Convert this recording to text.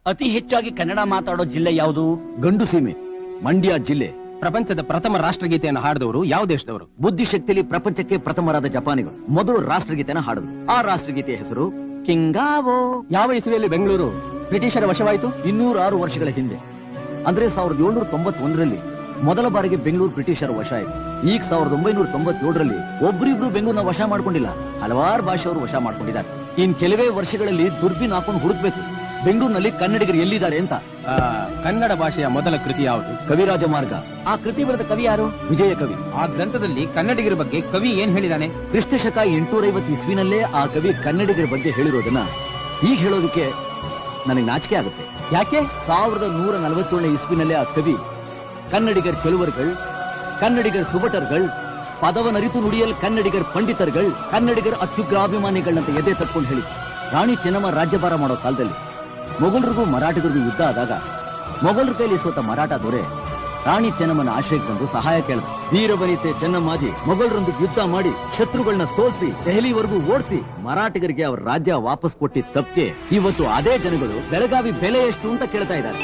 ಅತಿ ಹೆಚ್ಚಾಗಿ ಕನ್ನಡ ಮಾತಾಡೋ ಜಿಲ್ಲೆ ಯಾವುದು? ಗಂಡು ಸೀಮೆ ಮಂಡ್ಯ ಜಿಲ್ಲೆ. ಪ್ರಪಂಚದ ಪ್ರಥಮ ರಾಷ್ಟ್ರಗೀತೆಯನ್ನು ಹಾಡಿದವರು ಯಾವ ದೇಶದವರು? ಬುದ್ಧಿಶಕ್ತಿಯಲ್ಲಿ ಪ್ರಪಂಚಕ್ಕೆ ಪ್ರಥಮರಾದ ಜಪಾನಿಗಳು ಮೊದಲು ರಾಷ್ಟ್ರಗೀತೆನ ಹಾಡಿದ್ರು. ಆ ರಾಷ್ಟ್ರಗೀತೆಯ ಹೆಸರು ಕಿಂಗಾವೋ. ಯಾವ ಇಸುವೆಯಲ್ಲಿ ಬೆಂಗಳೂರು ಬ್ರಿಟಿಷರ ವಶವಾಯಿತು? 206 ವರ್ಷಗಳ ಹಿಂದೆ, ಅಂದ್ರೆ 1791ರಲ್ಲಿ ಮೊದಲ ಬಾರಿಗೆ ಬೆಂಗಳೂರು ಬ್ರಿಟಿಷರ ವಶ ಆಯಿತು. ಈಗ 1997ರಲ್ಲಿ ಒಬ್ರಿಬ್ರು ಬೆಂಗಳೂರಿನ ವಶ ಮಾಡ್ಕೊಂಡಿಲ್ಲ, ಹಲವಾರು ಭಾಷೆಯವರು ವಶ ಮಾಡ್ಕೊಂಡಿದ್ದಾರೆ. ಇನ್ ಕೆಲವೇ ವರ್ಷಗಳಲ್ಲಿ ದುರ್ಬಿನ್ ಹಾಕೊಂಡು ಹುಡುಕ್ಬೇಕು ಬೆಂಗಳೂರಿನಲ್ಲಿ ಕನ್ನಡಿಗರು ಎಲ್ಲಿದ್ದಾರೆ ಅಂತ. ಕನ್ನಡ ಭಾಷೆಯ ಮೊದಲ ಕೃತಿ ಯಾವುದು? ಕವಿರಾಜ ಮಾರ್ಗ. ಆ ಕೃತಿ ಬರೆದ ಕವಿ ಯಾರು? ವಿಜಯ ಕವಿ. ಆ ಗ್ರಂಥದಲ್ಲಿ ಕನ್ನಡಿಗರ ಬಗ್ಗೆ ಕವಿ ಏನ್ ಹೇಳಿದಾನೆ? ಕ್ರಿಸ್ತಶಕ 850 ಇಸ್ವಿನಲ್ಲೇ ಆ ಕವಿ ಕನ್ನಡಿಗರ ಬಗ್ಗೆ ಹೇಳಿರೋದನ್ನ ಈಗ ಹೇಳೋದಕ್ಕೆ ನನಗೆ ನಾಚಿಕೆ ಆಗುತ್ತೆ. ಯಾಕೆ? 1147 ಇಸ್ವಿನಲ್ಲೇ ಆ ಕವಿ ಕನ್ನಡಿಗರ್ ಕೆಲವರ್ಗಳ್, ಕನ್ನಡಿಗರ್ ಸುಬಟರ್ಗಳ್, ಪದವನರಿತು ನುಡಿಯಲ್ ಕನ್ನಡಿಗರ್ ಪಂಡಿತರ್ಗಳ್, ಕನ್ನಡಿಗರ್ ಅತ್ಯುಗ್ರಾಭಿಮಾನಿಗಳಂತ ಎದೆ ತಕ್ಕೊಂಡು ಹೇಳಿ. ರಾಣಿ ಚೆನ್ನಮ್ಮ ರಾಜ್ಯಭಾರ ಮಾಡೋ ಕಾಲದಲ್ಲಿ ಮೊಘಲರಿಗೂ ಮರಾಠಿಗರಿಗೂ ಯುದ್ಧ ಆದಾಗ ಮೊಘಲರ ಕೈಲಿ ಸೋತ ಮರಾಠ ದೊರೆ ರಾಣಿ ಚೆನ್ನಮ್ಮನ ಆಶ್ರಯಕ್ಕೆ ಬಂದು ಸಹಾಯ ಕೇಳಿದ. ವೀರವನಿತೆ ಚೆನ್ನಮ್ಮಾಜಿ ಮೊಘಲರೊಂದಿಗೆ ಯುದ್ಧ ಮಾಡಿ ಶತ್ರುಗಳನ್ನ ಸೋಲಿಸಿ ದೆಹಲಿವರೆಗೂ ಓಡಿಸಿ ಮರಾಠಿಗರಿಗೆ ಅವರ ರಾಜ್ಯ ವಾಪಸ್ ಕೊಟ್ಟಿದ್ದ ತಪ್ಪಿಗೆ ಇವತ್ತು ಅದೇ ಜನಗಳು ಬೆಳಗಾವಿ ಬೆಲೆ ಎಷ್ಟು ಅಂತ ಕೇಳ್ತಾ ಇದ್ದಾರೆ.